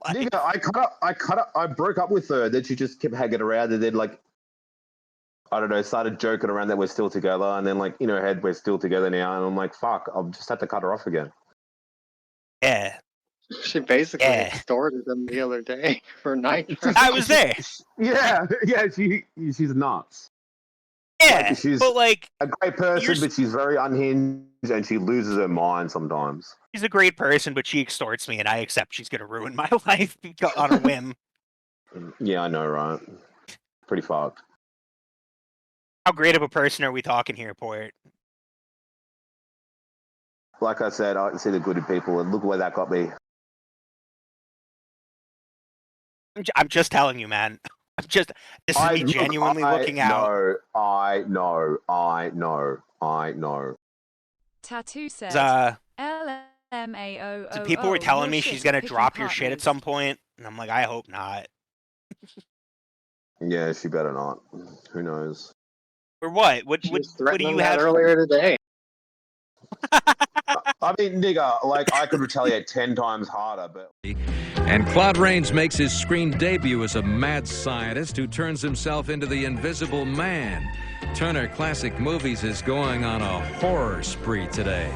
life. Nigga, I broke up with her. Then she just kept hanging around, and then like, I don't know, started joking around that we're still together, and then like in her head we're still together now, and I'm like, fuck, I'll just have to cut her off again. Yeah. She basically extorted him the other day for night. I was there. Yeah, she's nuts. Yeah, like, she's but like a great person, but she's very unhinged, and she loses her mind sometimes. She's a great person, but she extorts me, and I accept she's gonna ruin my life on a whim. Yeah, I know, right? Pretty fucked. How great of a person are we talking here, Port? Like I said, I see the good in people, and look where that got me. I'm just telling you, man. This is me genuinely looking out. I know. Tattoo says, LMAO. So people were telling me she's gonna drop your shit at some point, and I'm like, I hope not. Yeah, she better not. Who knows? Or what? What do you have earlier today? I mean, nigga, like I could retaliate 10 times harder, but. And Claude Rains makes his screen debut as a mad scientist who turns himself into the Invisible Man. Turner Classic Movies is going on a horror spree today.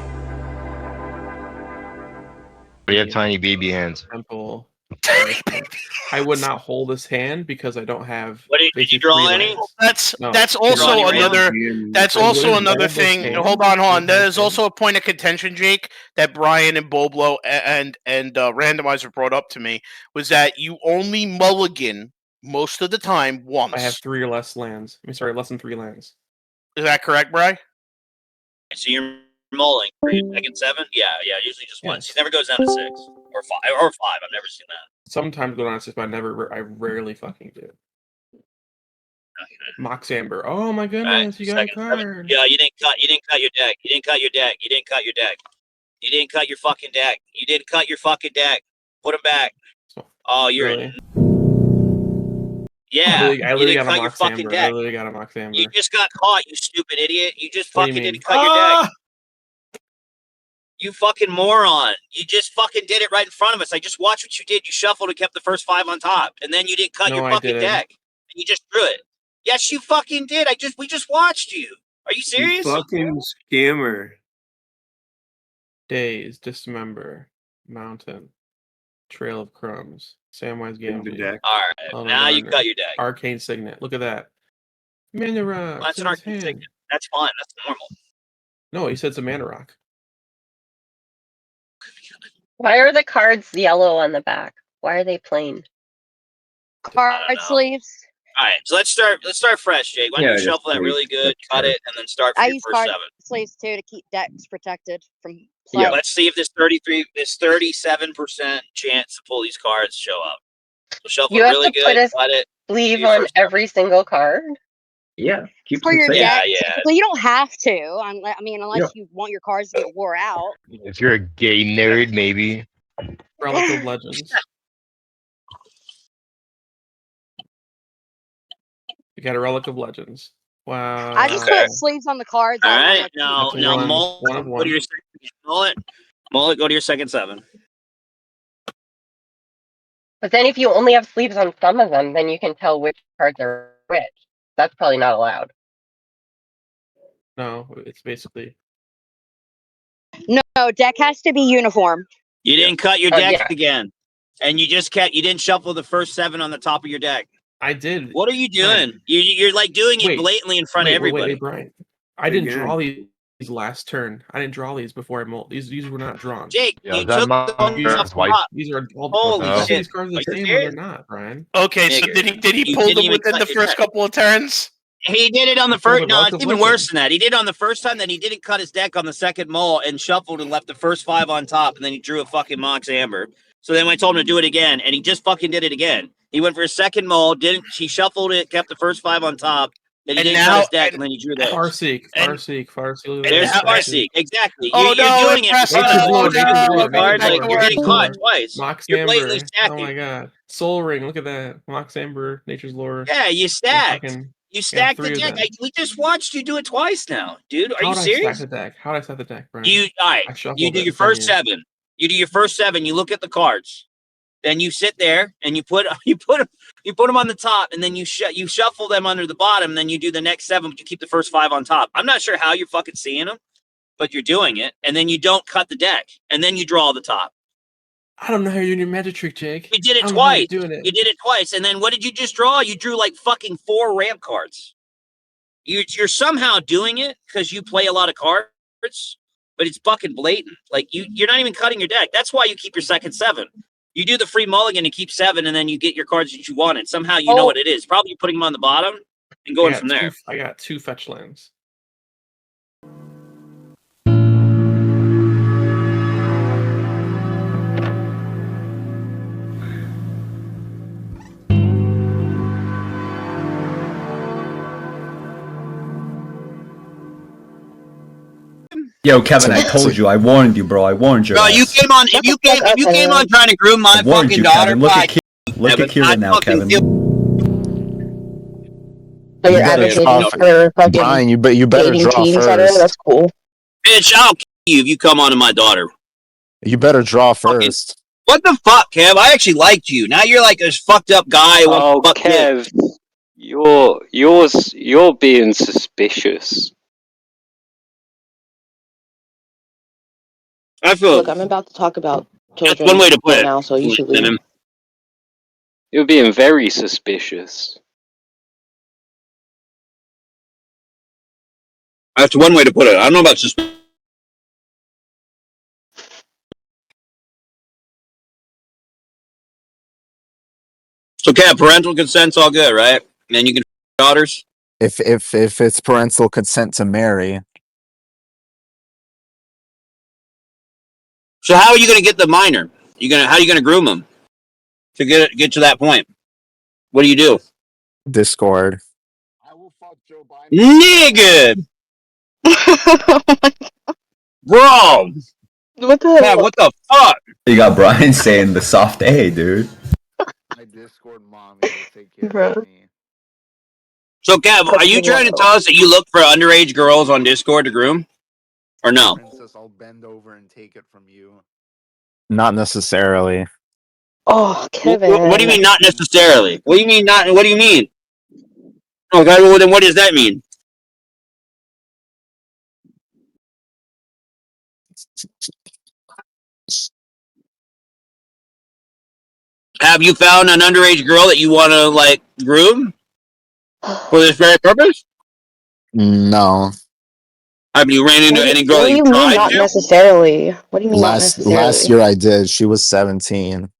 We have tiny baby hands. Simple. I would not hold his hand because I don't have. What did you draw any? That's also another. That's also another thing. Hold on. There is also a point of contention, Jake, that Brian and Boblo and Randomizer brought up to me was that you only mulligan most of the time once. I have 3 or less lands. Less than 3 lands. Is that correct, Brian? So you're mulling for your second 7? Yeah. Usually just once. He never goes down to 6 or 5 or 5. I've never seen that. Sometimes go down to 6, but I rarely fucking do. Mox Amber. Oh my goodness, you got a card. 7. Yeah, you didn't cut your deck. You didn't cut your deck. You didn't cut your deck. You didn't cut your fucking deck. You didn't cut your fucking deck. Put him back. Oh, you're really? Yeah, I literally you didn't cut your fucking deck. I literally got a Mox Amber. You just got caught, you stupid idiot. You just fucking didn't cut your deck. You fucking moron. You just fucking did it right in front of us. I just watched what you did. You shuffled and kept the first 5 on top. And then you didn't cut your fucking deck. And you just drew it. Yes, you fucking did. We just watched you. Are you serious? You fucking scammer. Days, Dismember, Mountain, Trail of Crumbs, Samwise Gamgee. Alright, now you cut your deck. Arcane Signet. Look at that. Mana Rock. That's an Arcane Signet. That's fine. That's normal. No, he said it's a Mana Rock. Why are the cards yellow on the back? Why are they plain? Card sleeves. All right, so let's start fresh, Jake. Why don't you shuffle that really good, cut it, and then start for your first 7. Sleeves too to keep decks protected from. Yeah, let's see if this 37% chance to pull these cards show up. So shuffle really good, cut it. Sleeve on every single card. Yeah, keep for your deck. Yeah. Well, you don't have to. I mean, unless you want your cards to get wore out. If you're a gay nerd, maybe. Relic of Legends. You got a Relic of Legends. Wow. I just put sleeves on the cards. All right, now Mullet, go to your second. Mullet, go to your second 7. But then if you only have sleeves on some of them, then you can tell which cards are which. That's probably not allowed. No, it's basically. No, deck has to be uniform. You didn't cut your deck again, and you didn't shuffle the first 7 on the top of your deck. I did. What are you doing? You're like doing it blatantly in front of everybody. Wait, Brian. I didn't draw these last turn. I didn't draw these before I mulled. These were not drawn. Jake, you took the These are all. Holy shit! These cards are the same, but they're not, Brian. Okay, so did he pull them within the first couple of turns? He did it on the first. No, it's even worse than that. He did it on the first time. Then he didn't cut his deck on the second mull and shuffled and left the first 5 on top, and then he drew a fucking Mox Amber. So then I told him to do it again, and he just fucking did it again. He went for his second mull, he shuffled it, kept the first 5 on top, then he didn't cut his deck, and then he drew that. Farseek. There's Farseek, exactly. Oh, you're doing it you're getting caught twice. Mox You're Amber. blatantly stacking. Oh my god. Soul Ring, look at that. Mox Amber, Nature's Lore. Yeah, you stacked. You stacked the deck. We just watched you do it twice now, dude. Are you serious? How did I stack the deck, Brian? You do your first 7. You do your first 7. You look at the cards. then you sit there and you put them on the top, and then you shuffle them under the bottom, and then you do the next 7, but you keep the first 5 on top. I'm not sure how you're fucking seeing them, but you're doing it, and then you don't cut the deck, and then you draw the top. I don't know how you're doing your magic trick, Jake. You did it twice. You did it twice, and then what did you just draw? You drew like fucking 4 ramp cards. You're somehow doing it because you play a lot of cards, but it's fucking blatant. Like you're not even cutting your deck. That's why you keep your second 7. You do the free mulligan and keep 7, and then you get your cards that you wanted. Somehow you know what it is. Probably putting them on the bottom and going from there. I got 2 fetch lands. Yo, Kevin, I told you. I warned you, bro. I warned you. Bro, you came on. If you came on trying to groom my fucking daughter, Kevin. Look at Kieran now, Kevin. So you're advocating for fucking Brian, you better dating draw teens first. that are, that's cool. Bitch, I'll kill you if you come on to my daughter. You better draw first. What the fuck, Kev? I actually liked you. Now you're like this fucked up guy. Oh, Kev, you're being suspicious. I feel. Look, I'm about to talk about children. That's one way to put right it. now, so you should leave. You're being very suspicious. That's one way to put it. I don't know about suspicious. So, Kev, parental consent's all good, right? And then you can daughters. If it's parental consent to marry. So how are you going to get the minor? How are you going to groom them to get to that point? What do you do? Discord. Nigga, bro. What the hell? What the fuck? You got Brian saying the soft A, dude. My Discord mom will take care Bro. of me. So, Kev, are you trying to tell us that you look for underage girls on Discord to groom, or no? Princess, I'll bend over and take it from you. Not necessarily. Oh, Kevin. What do you mean not necessarily? What do you mean not? What do you mean? Okay, well then what does that mean? Have you found an underage girl that you want to like groom for this very purpose? No. Have you ran into any girl What that do you you mean tried not to? necessarily? What do you mean not necessarily? Last year I did. She was 17.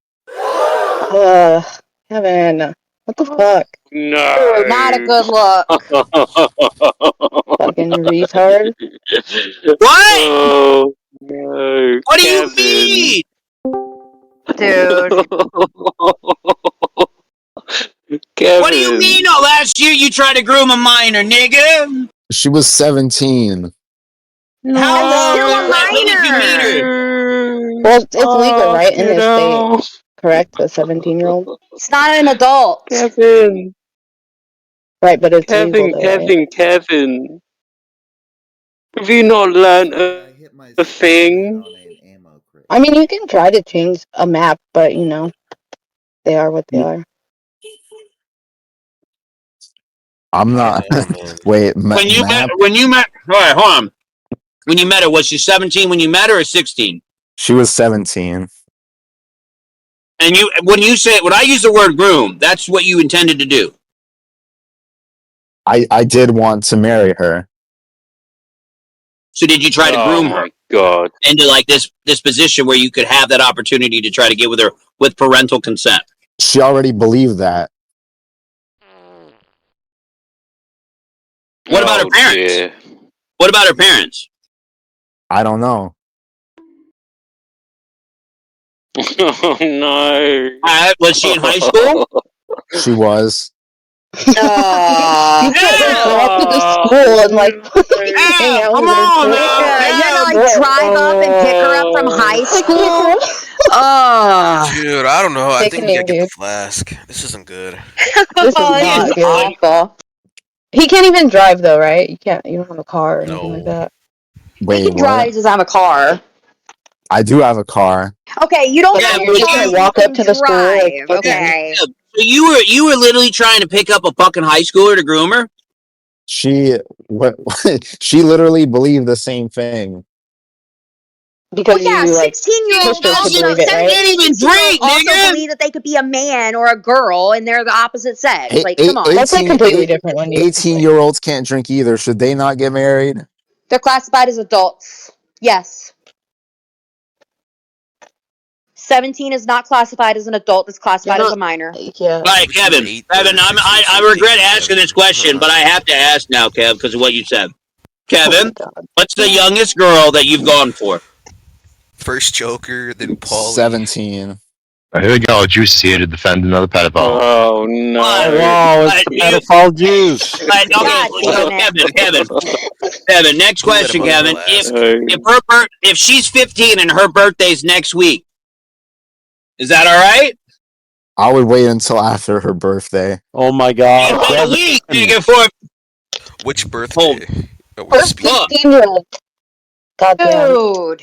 Kevin, what the fuck? No. Not a good look. Fucking retard. What? Oh, no. What do you mean? Dude. Kevin. What do you mean? Oh, last year you tried to groom a minor, nigga. She was 17. How long? Still a When did you meet her? Well, it's legal, right, in this state. Correct? A 17-year-old? It's not an adult. Kevin. Right, but it's legal there, right? Kevin. Have you not learned a thing? I mean, you can try to change a map, but, you know, they are what they are. I'm not. Wait, When you met, all right, hold on. When you met her, was she 17 when you met her or 16? She was 17. And when I use the word groom, that's what you intended to do. I did want to marry her. So did you try to groom her? God. Into like this position where you could have that opportunity to try to get with her with parental consent? She already believed that. What about her parents? Dear. What about her parents? I don't know. Oh no. Was she in high school? She was. You put her up to the school and like hang out with her. You had to like drive up and pick her up from high school. Dude, I don't know. I Take think a you gotta name, get the dude. flask. This isn't good. This is not good. Awful. He can't even drive though, right? You don't have a car or anything like that. He Wait, can drive, he doesn't have a car. I do have a car. Okay, you don't Yeah, have but a you car. can't You walk can up to the school, drive. like, fucking- Okay. So you were literally trying to pick up a fucking high schooler to groom her? She she literally believed the same thing. Because Well, yeah, you like 16-year-olds pushed her to also, believe it, right? 17 even 16-year-olds drink, also nigga. believe that they could be a man or a girl, and they're the opposite sex. Like, come on. That's like completely different when you 18-year-olds can't drink either. Should they not get married? They're classified as adults. Yes. 17 is not classified as an adult. It's classified as a minor. Yeah. All right, Kevin. Kevin, I regret asking this question, but I have to ask now, Kev, because of what you said. Kevin, what's the youngest girl that you've gone for? First Joker, then Paulie. 17. I think all juice here to defend another pedophile. Oh no! Wow, it's the pedophile juice. Kevin. Next question, Kevin. If she's 15 and her birthday's next week, is that all right? I would wait until after her birthday. Oh my god. A week, nigga, for which birthday? Her 15-year-old. Goddamn. Dude.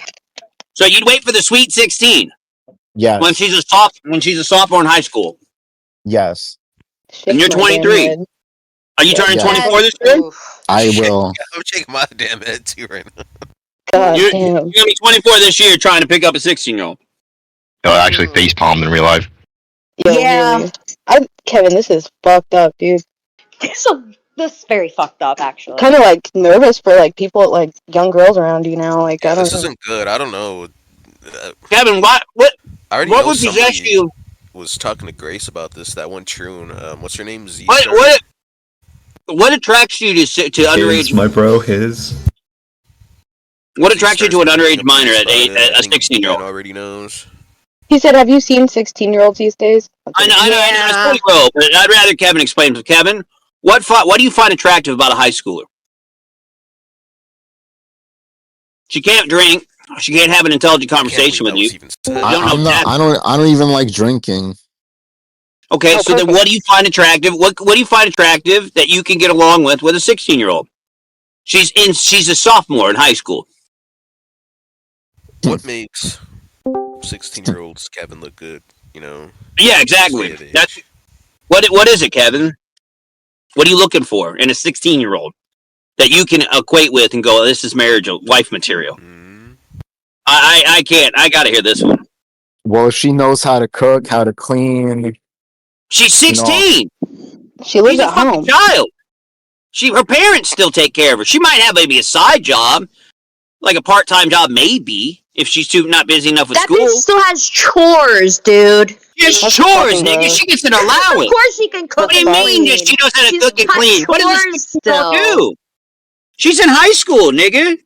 So you'd wait for the sweet 16. Yes. When she's a sophomore in high school. Yes. And you're 23. Are you turning 24 this year? I will. I'm shaking my damn head too right now. You're gonna be 24 this year, trying to pick up a 16-year-old. No, actually face palmed in real life. Yeah. Really. Kevin, this is fucked up, dude. This is very fucked up, actually. Kind of like nervous for like people, like young girls around you now. Like I don't This know. isn't good. I don't know. Kevin, what I already what know would possess somebody you? was talking to Grace about this. That one Troon. What's her name? Z. What attracts you to underage? My bro, his. What attracts you to an underage minor at a 16-year-old? Already knows. He said, "Have you seen 16-year-olds these days?" I know, I totally will, but I'd rather Kevin explain to Kevin. What do you find attractive about a high schooler? She can't drink. She can't have an intelligent conversation with you. I don't even like drinking. Okay, so then what do you find attractive? What do you find attractive that you can get along with a 16-year-old? She's a sophomore in high school. What makes 16-year-olds Kevin look good? You know. Yeah, exactly. That's what is it, Kevin? What are you looking for in a 16-year-old that you can equate with and go, this is marriage wife material? I can't. I gotta hear this one. Well, she knows how to cook, how to clean. She's 16. She lives She's a fucking child. Her parents still take care of her. She might have maybe a side job, like a part-time job, maybe, if she's not busy enough with school. That bitch still has chores, dude. Yes, chores, nigga. She gets an allowance. Of course she can cook. What do you mean that she knows how to cook and clean? What does this girl do? She's in high school, nigga.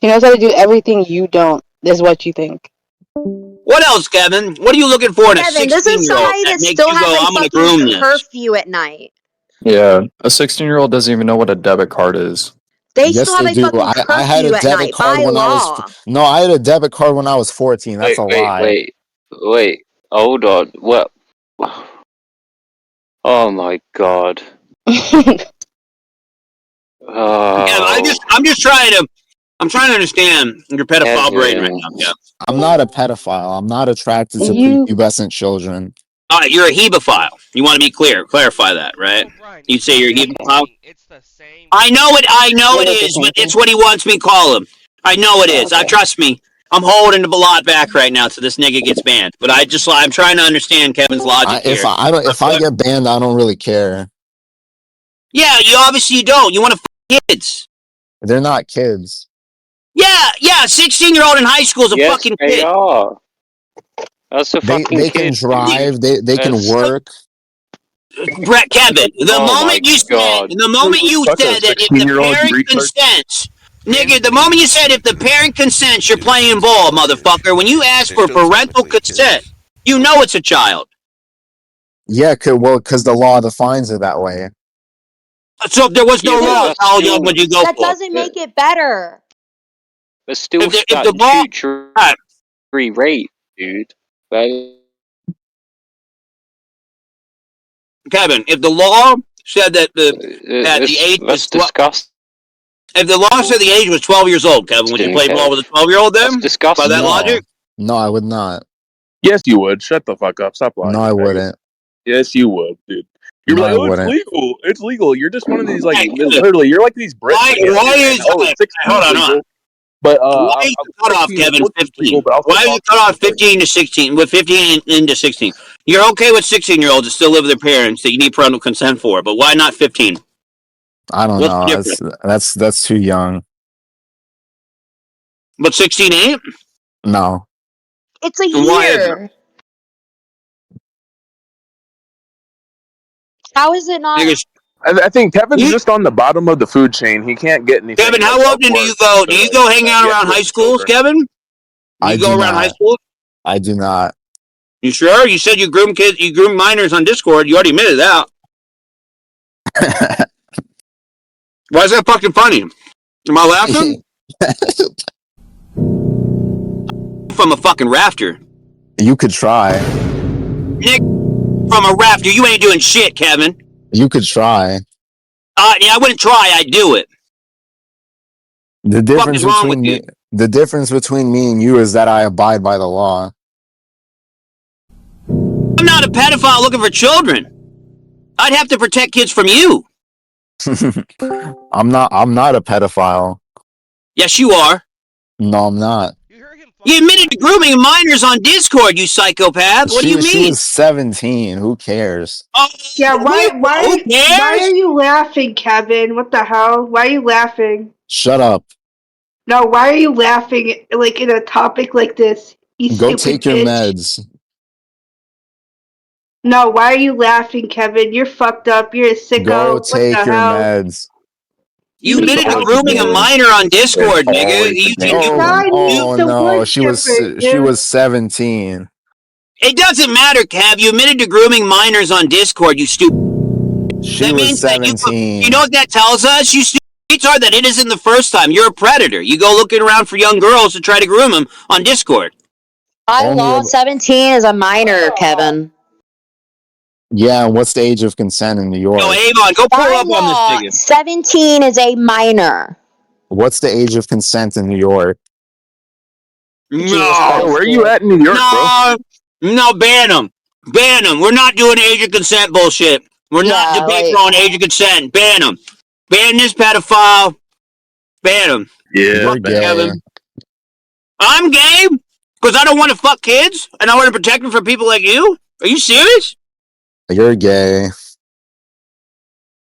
She knows how to do everything you don't, is what you think. What else, Kevin? What are you looking for in a 16-year-old? This is somebody that still has a fucking curfew at night. Yeah, a 16-year-old doesn't even know what a debit card is. They still have a fucking curfew I had a at debit night card by when law. I had a debit card when I was 14. That's a lie. Wait. Hold on. What? Oh my god. I'm trying to understand your pedophile brain right now. Yeah. I'm not a pedophile. I'm not attracted to prepubescent children. All right, you're a hebephile. You want to be clear. Clarify that, right? You say you're a hebephile? I know it is, but it's what he wants me to call him. I know it is. Trust me. I'm holding a lot back right now so this nigga gets banned. But I'm trying to understand Kevin's logic here. If I get banned, I don't really care. Yeah, you obviously don't. You want to f kids. They're not kids. Yeah, 16-year-old in high school is a fucking kid. They are. That's a fucking They kid. can drive. They can work. Brett, Kevin, the moment you said that if the parent consents, nigga, the moment you said if the parent consents, you're playing ball, motherfucker. When you ask for parental consent, you know it's a child. Yeah, because the law defines it that way. So if there was no law, how young would you go for? That doesn't make it better. But still, if the statutory rape, dude. Kevin, if the law said that the age let's discuss If the longest of the age was 12 years old, Kevin, would you play ball with a 12-year-old then? That's disgusting. By that logic? No, I would not. Yes, you would. Shut the fuck up. Stop lying. No, I wouldn't. Yes, you would, dude. You're No, like, I oh, it's wouldn't. legal. It's legal. You're just one of these, like, literally, you're like these Brits. Why is... Oh, 16 hold on, legal. But, why is the cutoff, Kevin, 15? Why is the cutoff 15 to 16? With 15 into 16? You're okay with 16-year-olds that still live with their parents that you need parental consent for, but why not 15? I don't know. That's too young. But 16 ain't? No. It's a Why is year. How is it not? I think Kevin's just on the bottom of the food chain. He can't get anything. Kevin, how often do you go? Do you go hang out around high schools, Kevin? You go around high schools? I do not. You sure? You said you groom kids, you groom minors on Discord. You already admitted that. Why is that fucking funny? Am I laughing? From a fucking rafter. You could try. Nick, from a rafter, you ain't doing shit, Kevin. You could try. Yeah, I wouldn't try. I'd do it. The difference between me and you is that I abide by the law. I'm not a pedophile looking for children. I'd have to protect kids from you. I'm not a pedophile. Yes, you are. No, I'm not. You admitted to grooming minors on Discord, you psychopath. What do you mean? She was 17. Who cares? Oh, yeah, why are you laughing, Kevin? What the hell? Why are you laughing? Shut up. No, why are you laughing like in a topic like this? You Go stupid take your bitch. meds. No, why are you laughing, Kevin? You're fucked up. You're a sicko. Go take what the your hell? meds. You admitted to grooming a minor on Discord, nigga. Oh no, she was 17. It doesn't matter, Cav. You admitted to grooming minors on Discord, you stupid. She was 17. You know what that tells us? You stupid retard, that it isn't the first time. You're a predator. You go looking around for young girls to try to groom them on Discord. By law, 17 is a minor, Kevin. Yeah, what's the age of consent in New York? No, Avon, go pull up on this nigga. 17 is a minor. What's the age of consent in New York? No. Where are you at in New York, bro? No, ban them. Ban them. We're not doing age of consent bullshit. We're not debating on age of consent. Ban them. Ban this pedophile. Ban him. Yeah, you're gay. Kevin. I'm gay because I don't want to fuck kids and I want to protect them from people like you. Are you serious? You're gay.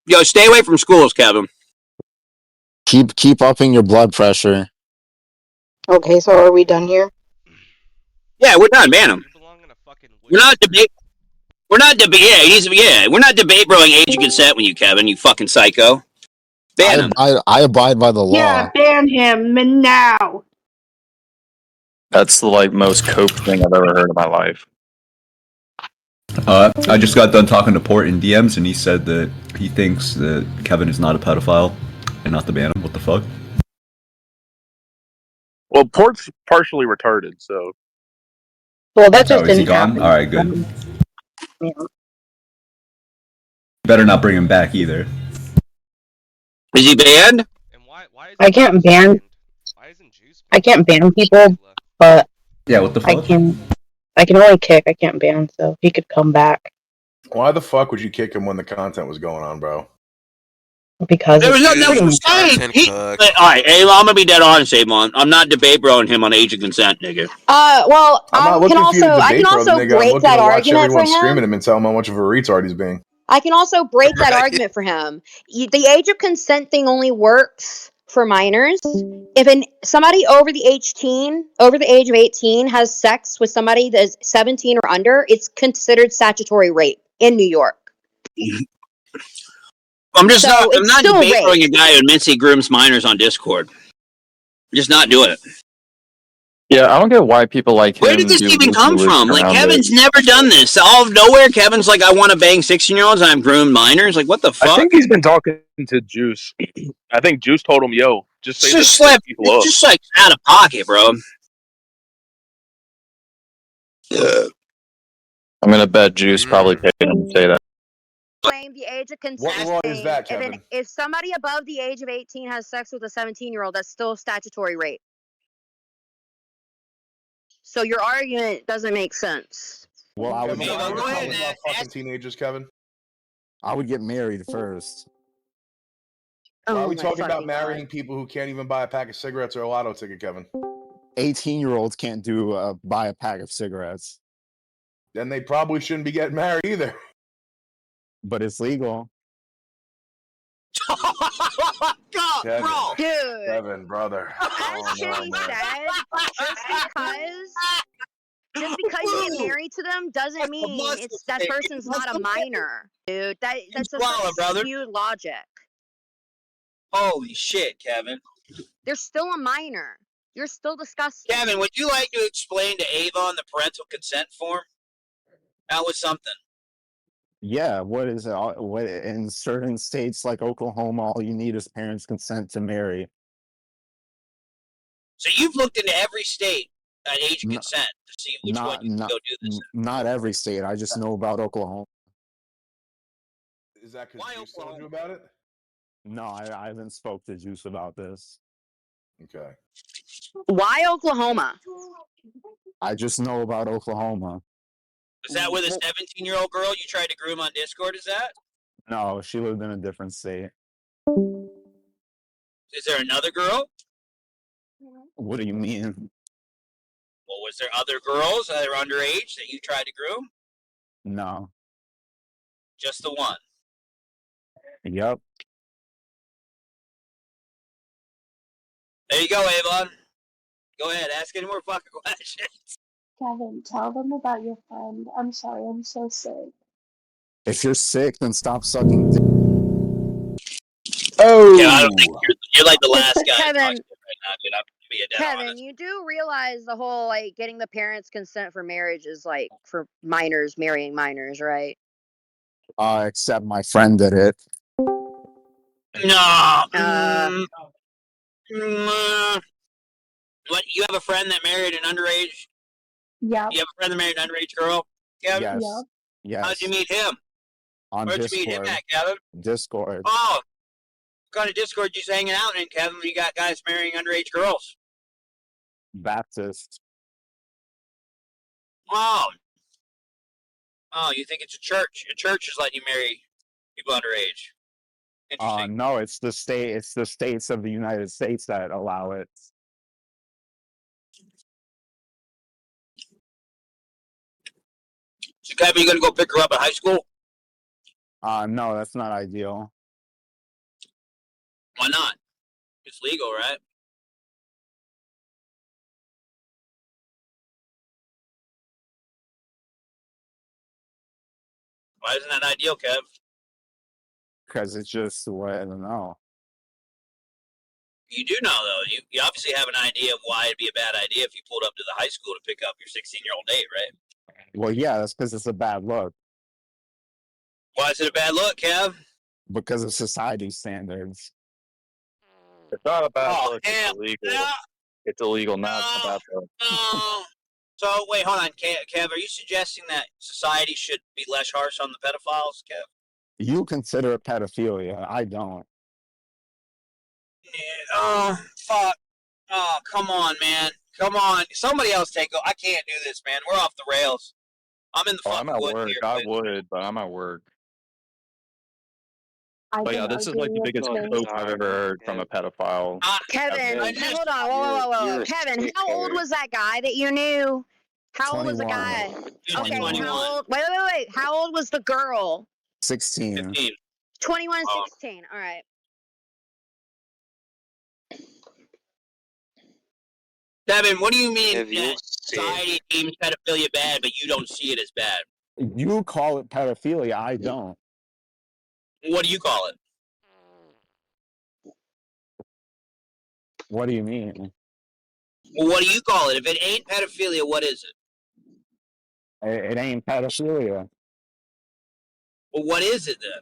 Yo, stay away from schools, Kevin. Keep upping your blood pressure. Okay, so are we done here? Yeah, we're done. Ban him. We're not debate. We're not debate. Yeah, he needs to be. Yeah, we're not debate broing age of consent with you, Kevin. You fucking psycho. Ban him. I abide by the law. Yeah, ban him now. That's the most cope thing I've ever heard in my life. I just got done talking to Port in DMs, and he said that he thinks that Kevin is not a pedophile and not to ban him. What the fuck? Well, Port's partially retarded, so. Well, that just is he didn't gone? happen. All right, good. Yeah. Better not bring him back either. Is he banned? I can't ban. I can't ban people, but yeah, what the fuck? I can only kick. I can't ban, so he could come back. Why the fuck would you kick him when the content was going on, bro? Because there was nothing else to say. All right, I'm gonna be dead honest, Avon. I'm not debate broing him on age of consent, nigga. Well, I'm not I can looking for you to also debate, bro, nigga. I'm break looking that to watch argument for everyone him. screaming at him and tell him how much of a retard he's being. I can also break that argument for him. The age of consent thing only works for minors. If somebody over the age of 18 has sex with somebody that is 17 or under, it's considered statutory rape in New York. I'm not debate broing a guy who admits he grooms minors on Discord. I'm just not doing it. Yeah, I don't get why people like him. Where did this even come from? Like, Kevin's never done this. Out of nowhere, Kevin's like, I want to bang 16-year-olds and I'm groomed minors. Like, what the fuck? I think he's been talking to Juice. I think Juice told him, yo, just say this to people up. It's just like out of pocket, bro. I'm gonna bet Juice probably paid him to say that. claim the age of consent. What law is that, Kevin? If somebody above the age of 18 has sex with a 17-year-old, that's still statutory rape. So your argument doesn't make sense. Well, I would Kevin, get, why are you talking about fucking teenagers, Kevin? I would get married first. Why are we my talking about fucking marrying God. people who can't even buy a pack of cigarettes or a lotto ticket, Kevin? 18-year-olds can't buy a pack of cigarettes. Then they probably shouldn't be getting married either. But it's legal. God, Kevin, bro. Dude. Kevin, brother. As Oh, no, Shitty man. said, just because you get married to them doesn't mean that person's not a minor, dude. That's a skewed logic. Holy shit, Kevin. They're still a minor. You're still disgusting. Kevin, would you like to explain to Avon the parental consent form? That was something. Yeah, what is it? What in certain states like Oklahoma, all you need is parents' consent to marry. So you've looked into every state at age of consent to see which one you can go do this in. Not every state. I just know about Oklahoma. Is that because Juice told you about it? No, I haven't spoke to Juice about this. Okay. Why Oklahoma? I just know about Oklahoma. Is that with a 17-year-old girl you tried to groom on Discord, is that? No, she lived in a different state. Is there another girl? What do you mean? Well, was there other girls that are underage that you tried to groom? No. Just the one. Yep. There you go, Avon. Go ahead, ask any more fucking questions. Kevin, tell them about your friend. I'm sorry, I'm so sick. If you're sick, then stop sucking dick. Oh! Yeah, I don't think you're like the last guy Kevin, to talk to right now, dude. I'm gonna be a dead Kevin, honest. you do realize the whole getting the parents' consent for marriage is for minors marrying minors, right? Except my friend did it. No. What? You have a friend that married an underage? Yeah. You have a friend that married an underage girl, Kevin? Yes. Yep. Yes. How'd you meet him? On Where'd Discord. you meet him at, Kevin? Discord. Oh, what kind of Discord you hanging out in, Kevin? You got guys marrying underage girls. Baptist. Oh, you think it's a church? A church is letting you marry people underage. Interesting. No, it's the state. It's the states of the United States that allow it. So, Kevin, you gonna go pick her up at high school? No, that's not ideal. Why not? It's legal, right? Why isn't that ideal, Kev? Because it's just what I don't know. You do know, though. You obviously have an idea of why it'd be a bad idea if you pulled up to the high school to pick up your 16-year-old date, right? Well, yeah, that's because it's a bad look. Why is it a bad look, Kev? Because of society standards. It's not a bad look. Hell, It's illegal. It's illegal now. It's a bad look. No. So, wait, hold on, Kev. Are you suggesting that society should be less harsh on the pedophiles, Kev? You consider it pedophilia. I don't. Oh, fuck. Oh, come on, man. Come on. Somebody else take over. I can't do this, man. We're off the rails. I'm in the fucking I'm at wood work. here. I would, but I'm at work. I But yeah, can this is like the agree biggest with quote this. I've ever heard from a pedophile. Kevin, ever. hold on. Whoa. you're a Kevin, how old sickhead. was that guy that you knew? How old was the 21. guy? Okay, 21. how old? Wait. How old was the girl? 16. 15. 21, 16. All right. Devin, what do you mean Have you that society deems pedophilia bad, but you don't see it as bad? You call it pedophilia. I don't. What do you call it? What do you mean? Well, what do you call it? If it ain't pedophilia, what is it? It ain't pedophilia. Well, what is it then?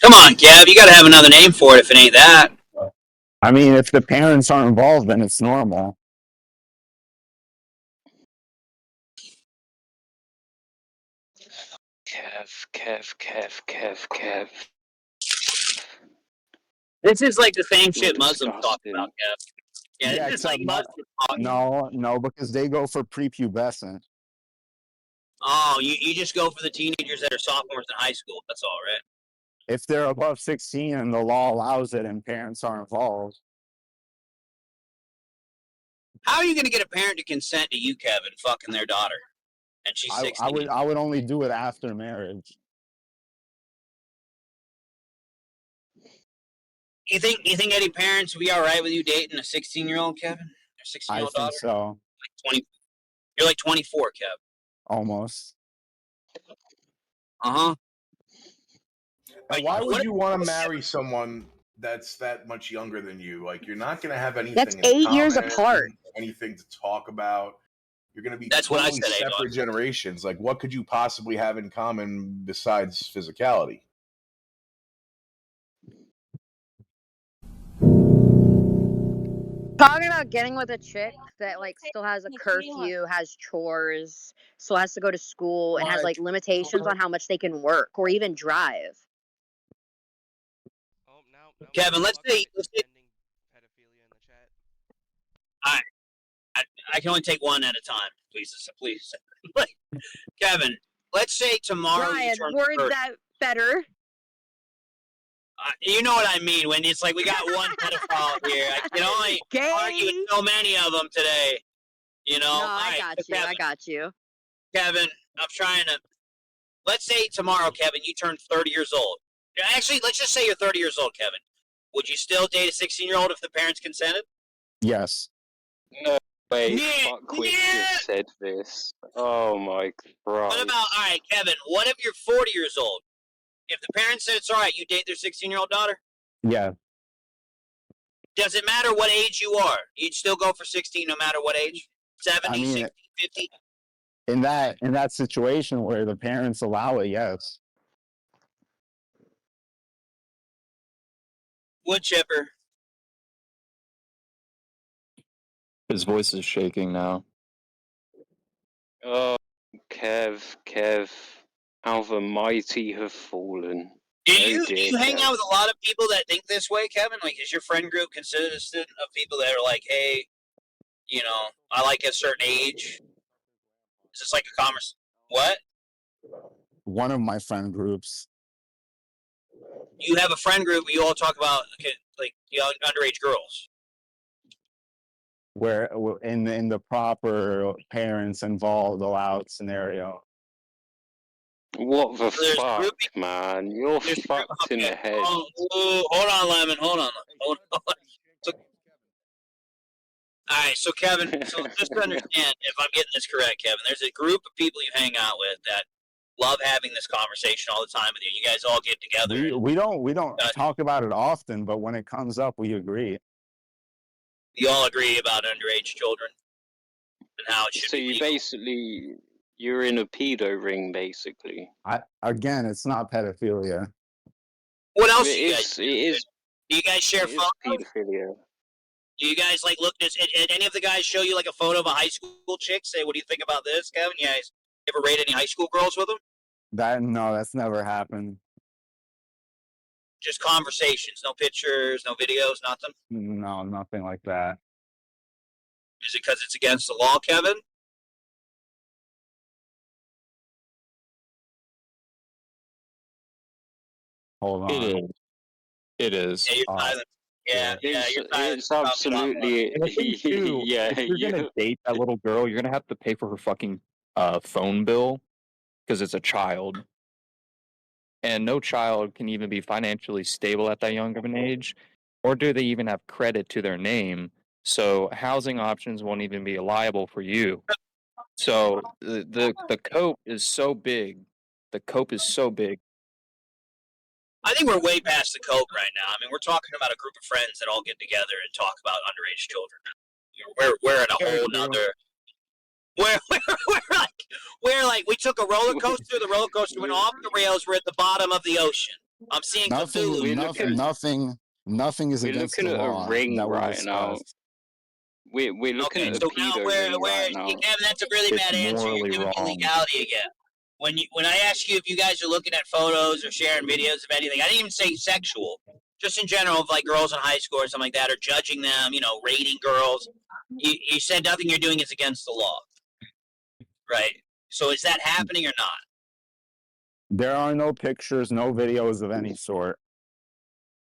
Come on, Kev. You got to have another name for it if it ain't that. I mean, if the parents aren't involved, then it's normal. Kev. This is like the same You're shit Muslims talk disgusting. about, Kev. Yeah, this is like except Muslims talking. no, because they go for prepubescent. Oh, you just go for the teenagers that are sophomores in high school. That's all, right? If they're above 16 and the law allows it and parents are involved. How are you going to get a parent to consent to you, Kevin, fucking their daughter? And she's 16. I would only do it after marriage. You think any parents would be all right with you dating a 16-year-old, Kevin? Or 16-year-old daughter? So. Like 20. You're like 24, Kev. Almost. Uh-huh. Why would you want to marry someone that's that much younger than you? Like, you're not going to have anything. That's in 8 years common, apart. Anything to talk about. You're going to be That's totally what I said, separate generations. Like, what could you possibly have in common besides physicality? Talking about getting with a chick that like still has a curfew, has chores, still has to go to school, and has like limitations on how much they can work or even drive. Kevin, let's say I can only take one at a time, please. Kevin, let's say tomorrow Ryan, you turn word 30. that better. You know what I mean when it's like we got one pedophile here. I can only argue with so many of them today. You know? No, I got you. Kevin, I got you. Kevin, I'm trying to. Let's say tomorrow, Kevin, you turn 30 years old. Actually, let's just say you're 30 years old, Kevin. Would you still date a 16-year-old if the parents consented? Yes. No way. Fuckwit just said this. Oh my Christ. What about, all right, Kevin, what if you're 40 years old? If the parents said it's all right, you date their 16-year-old daughter? Yeah. Does it matter what age you are? You'd still go for 16 no matter what age? 70, 60, 50? In that situation where the parents allow it, yes. Wood chipper. His voice is shaking now. Oh, Kev. How the mighty have fallen. Do you hang out with a lot of people that think this way, Kevin? Like, is your friend group consistent of people that are like, hey, you know, I like a certain age? Is this like a conversation? What? One of my friend groups. You have a friend group where you all talk about like young underage girls. Where in the proper parents involved allowed scenario. What the fuck, man? You're fucked in the head. Hold on, Lemon. Hold on. So, all right, so Kevin, just to understand if I'm getting this correct, Kevin, there's a group of people you hang out with that love having this conversation all the time with you. You guys all get together. We don't talk about it often, but when it comes up, we agree. You all agree about underage children and how it should so be. So you basically, you're in a pedo ring, basically. Again, it's not pedophilia. What else do you guys do? Do you guys share photos? Pedophilia. Do you guys like look this? And any of the guys show you like a photo of a high school chick? Say, what do you think about this, Kevin? You guys ever rate any high school girls with them? No, that's never happened. Just conversations, no pictures, no videos, nothing? No, nothing like that. Is it because it's against the law, Kevin? Hold on. It is. Yeah, you're silent. Yeah, you're silent. It's absolutely. If you're gonna date that little girl, you're gonna have to pay for her fucking phone bill because it's a child. And no child can even be financially stable at that young of an age, or do they even have credit to their name? So housing options won't even be liable for you. So the cope is so big. The cope is so big. I think we're way past the cope right now. I mean, we're talking about a group of friends that all get together and talk about underage children. We're at a whole nother. We're like we took a roller coaster. The roller coaster went off the rails. We're at the bottom of the ocean. I'm seeing Nothing, Cthulhu. nothing is We're against looking the at a law ring that we right now. discussed. We're looking at a pedo ring right now. Kevin, that's a really It's bad answer. You're morally giving me wrong. legality again. When I ask you if you guys are looking at photos or sharing videos of anything, I didn't even say sexual. Just in general, of like girls in high school or something like that, or judging them, rating girls. You said nothing you're doing is against the law, right? So is that happening or not? There are no pictures, no videos of any sort.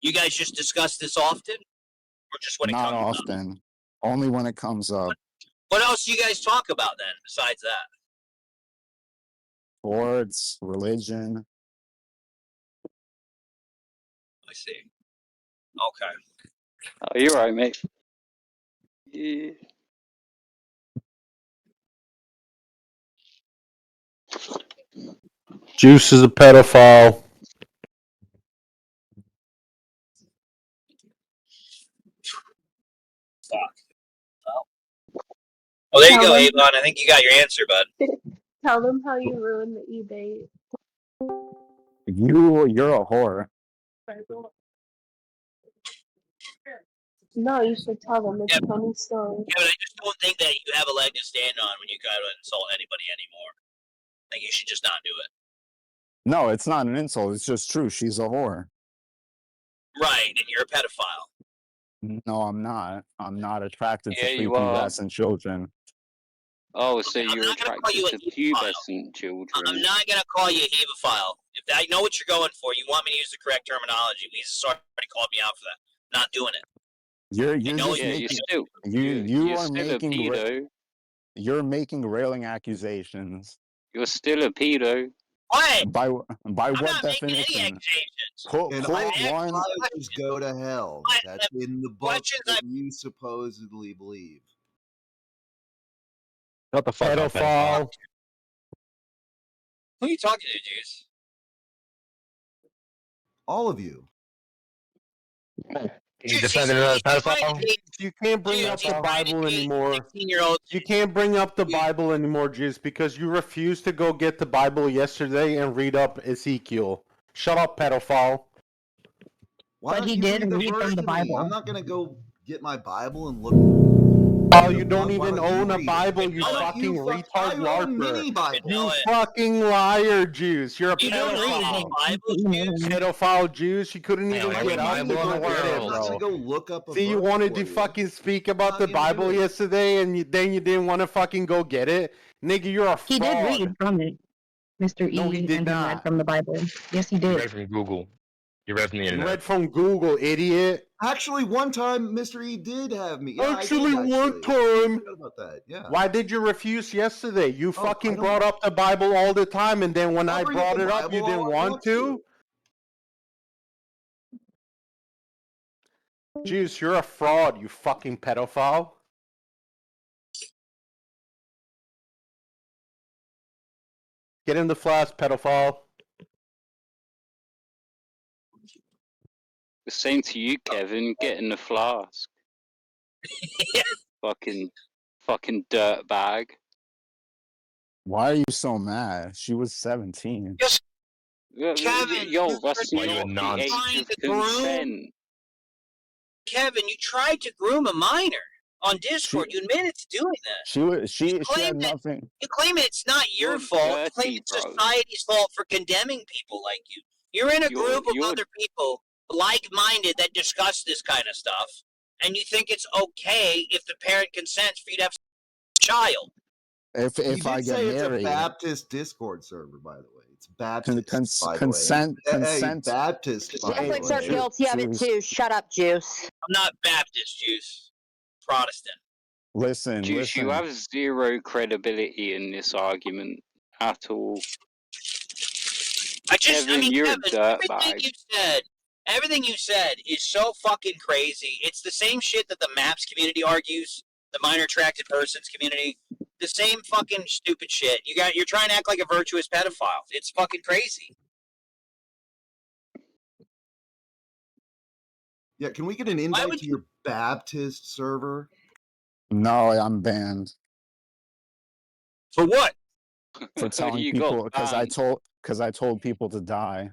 You guys just discuss this often, or just when it Not comes up? often. Only when it comes up. What else do you guys talk about then, besides that? Sports, religion. I see. Okay. Oh, you're right, mate. Yeah. Juice is a pedophile. Fuck. Well, there you Tell go, them- Avon. I think you got your answer, bud. Tell them how you ruined the e-date. You're a whore. No, you should tell them. It's a funny story. Kevin, I just don't think that you have a leg to stand on when you try to insult anybody anymore. I think you should just not do it. No, it's not an insult. It's just true. She's a whore. Right, and you're a pedophile. No, I'm not. I'm not attracted Yeah, to you are. prepubescent children. Oh, so you're attracted to pubescent children. I'm not going to call you a hebephile. If I know what you're going for, you want me to use the correct terminology. Lisa's already called me out for that. Not doing it. You're know just you're making, still you are still a making pedo. you're making railing accusations. You're still a pedo. What? By I'm what not definition? making any accusations. Pull And one. all fathers go to hell. That's in the book that you supposedly believe. What the fuck? Pedophile. Who are you talking to, Juice? All of you. You defending another pedophile? You can't bring up the Bible anymore. 16-year-old. You can't bring up the Bible anymore, Juice, because you refused to go get the Bible yesterday and read up Ezekiel. Shut up, pedophile. Why But don't he you did read read from verse the to me? Bible. I'm not gonna go get my Bible and look. Oh, you don't even own a Bible, you fucking retard I own many larper. Bibles. You fucking liar, Juice. You're a You don't read any pedophile. Bibles, Juice? Pedophile Juice. You couldn't even Every get up to Bible go in the get it, world. I'm not bro. gonna go look up a See, you verse wanted for to you. fucking speak about Not the gonna do Bible it. yesterday, and then you didn't want to fucking go get it? Nigga, you're a fraud. He did read from it, Mr. No, he E, did and then read not. from the Bible. Yes, he You did. read from Google. You read from the You internet. read from Google, idiot. Actually, one time Mr. E did have me. Yeah, Actually, I did, one time. I forgot about that. Yeah. Why did you refuse yesterday? You I fucking don't- brought up the Bible all the time, and then when I'll I bring up brought the it up, you Bible didn't all I want want to? Juice, you're a fraud, you fucking pedophile. Get in the flask, pedophile. The same to you, Kevin. Get in the flask. Fucking dirtbag. Why are you so mad? She was 17. Kevin, Yo, that's Why you a not the nonce? age of consent. Kevin, you tried to groom a minor on Discord. You admitted to doing that. She had claim nothing. You claim it's not your You're fault. You claim dirty, it's bro. society's fault for condemning people like you. You're in a group of other people like-minded that discuss this kind of stuff, and you think it's okay if the parent consents for you to have a child. If You did I get say it's a married, Baptist Discord server, by the way. It's Baptist, by the consent, way. consent. Hey, Baptist, by the Catholics are way. guilty of it too. Shut up, Juice. I'm not Baptist, Juice. Protestant. Listen, Juice, you have zero credibility in this argument at all. Kevin, you're a dirtbag. Everything you said is so fucking crazy. It's the same shit that the MAPS community argues, the minor attracted persons community. The same fucking stupid shit. You're trying to act like a virtuous pedophile. It's fucking crazy. Yeah, can we get an invite to your Baptist server? No, I'm banned. For what? For telling You people got because I told people to die.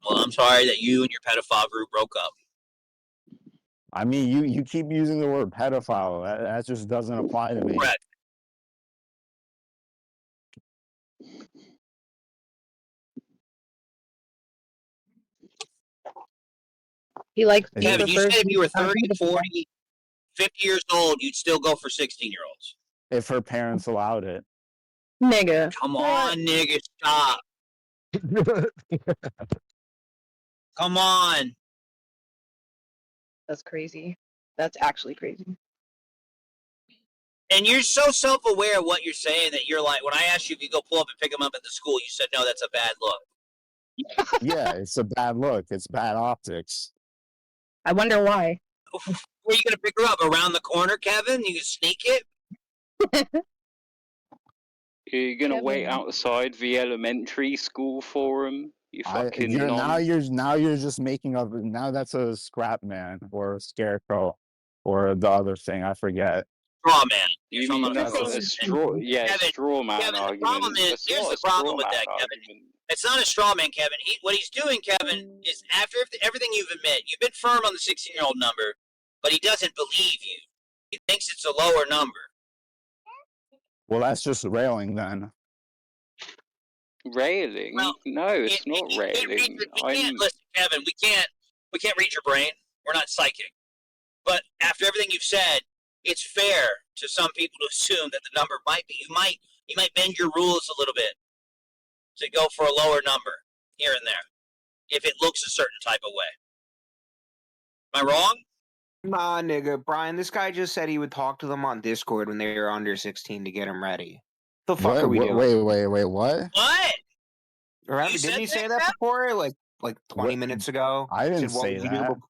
Well, I'm sorry that you and your pedophile group broke up. I mean, you keep using the word pedophile. That just doesn't apply to me. Correct. He likes Kevin, you said if you were 30, 40, 50 years old, you'd still go for 16-year-olds. If her parents allowed it. Nigga. Come on, nigga, stop. Come on. That's crazy. That's actually crazy. And you're so self-aware of what you're saying that you're like, when I asked you if you go pull up and pick him up at the school, you said, no, that's a bad look. Yeah, it's a bad look. It's bad optics. I wonder why. Where are you going to pick her up? Around the corner, Kevin? You can sneak it? You're gonna wait Kevin. outside the elementary school for him? You fucking Now you're just making up. Now that's a scrap man or a scarecrow or the other thing. I forget. Straw man. You mean that's a straw? Yeah, Kevin, straw man Kevin, argument. the problem is, That's here's not the a problem straw with man that, Kevin. argument. It's not a straw man, Kevin. What he's doing, Kevin, is after everything you've admitted, you've been firm on the 16-year-old number, but he doesn't believe you. He thinks it's a lower number. Well, that's just railing then. Railing? Well, no, it's not railing. Listen, Kevin, we can't read your brain. We're not psychic. But after everything you've said, it's fair to some people to assume that the number might be. You might bend your rules a little bit to go for a lower number here and there if it looks a certain type of way. Am I wrong? Nah, nigga, Brian, this guy just said he would talk to them on Discord when they were under 16 to get them ready. The fuck are we doing? Wait, what? What? Remember, didn't he say that before? Like 20 minutes ago? I didn't Said, what say would you do that. before-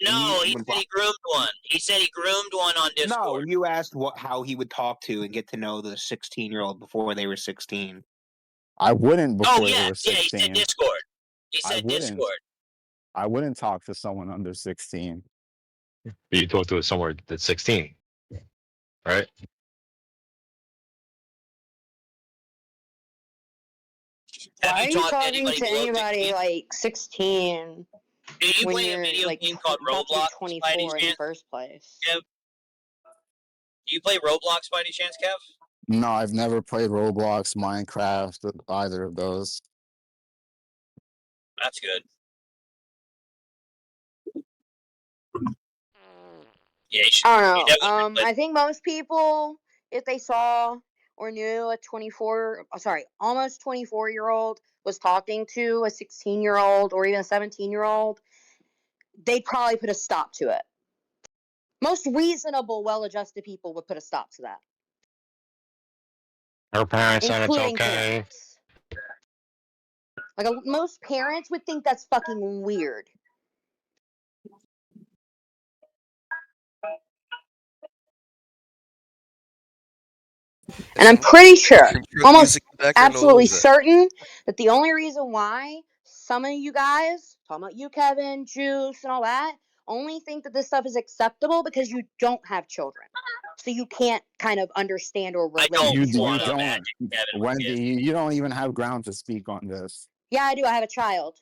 No, he said he groomed one. He said he groomed one on Discord. No, you asked how he would talk to and get to know the 16-year-old before they were 16. I wouldn't before they yeah, were 16. he said Discord. He said Discord. I wouldn't talk to someone under 16. But you talk to somewhere that's 16, right? Why are you talked to talking anybody to below anybody like 16 Do you when play a you're video like game called about to be Roblox 24 by any in the chance? first place? Kev? Do you play Roblox by any chance, Kev? No, I've never played Roblox, Minecraft, either of those. That's good. Yeah, you should, I you don't definitely know. I think most people, if they saw or knew a 24, almost 24-year-old was talking to a 16-year-old or even a 17-year-old, they'd probably put a stop to it. Most reasonable, well-adjusted people would put a stop to that. Her parents said it's Including okay. parents. Like most parents would think that's fucking weird. And I'm pretty sure, almost absolutely certain, that the only reason why some of you guys, talking about you, Kevin, Juice, and all that, only think that this stuff is acceptable because you don't have children. So you can't kind of understand or relate to You it. don't, Wendy. You don't even have ground to speak on this. Yeah, I do. I have a child.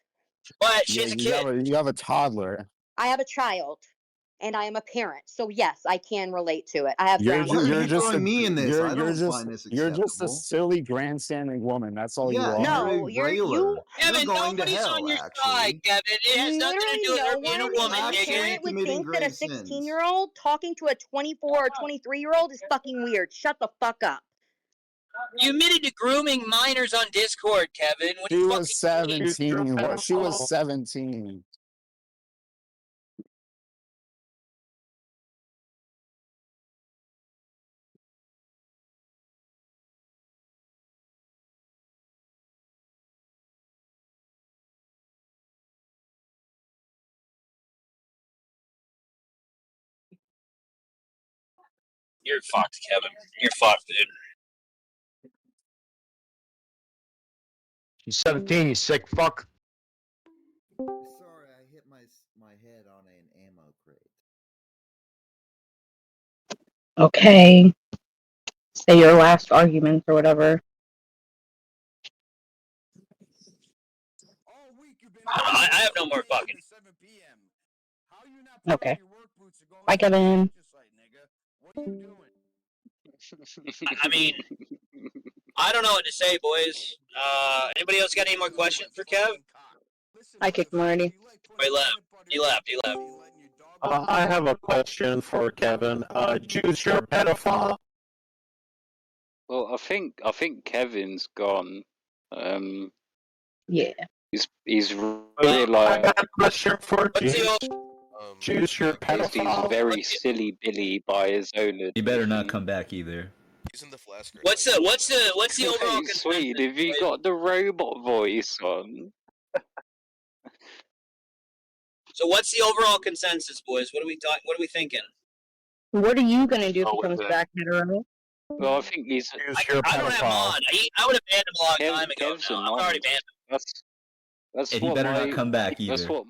But she's a kid. You have a toddler. I have a child. And I am a parent, so yes, I can relate to it. I have ground. You're throwing me in this. I don't find this You're just a acceptable. silly grandstanding woman. That's all you Yeah, are. No, you're a railer. you. Kevin, You're going to nobody's hell, on your actually. side, Kevin. It has nothing to do with her being a woman, A nigga. parent would committing think that a grave sins. 16-year-old talking to a 24 or 23-year-old is fucking weird. Shut the fuck up. You admitted to grooming minors on Discord, Kevin. What She was 17. What? She was 17. You're fucked, Kevin. You're fucked, dude. She's 17, you sick fuck. Sorry, I hit my head on an ammo crate. Okay. Say your last argument or whatever. I have no more fucking. Okay. Bye, Kevin. I mean, I don't know what to say, boys. Anybody else got any more questions for Kev? I kicked him already. He left. He left. He left. I have a question for Kevin. Juice, you're a pedophile. Well, I think Kevin's gone. Yeah. He's really like. I got a question for Juice. Juice, you're a He's pedophile. very silly Billy by his own. He better not come back either. He's in the flash grid. What's the overall Hey, sweet, have you got the robot voice on? So what's the overall consensus, boys? What are we talking? What are we thinking? What are you gonna do if he Oh, comes yeah. back, hetero? Well, I think he's. I don't have him on. I would have banned him a long time ago. Kev's No, I've already banned him. That's And he what better my, not come back That's either. what.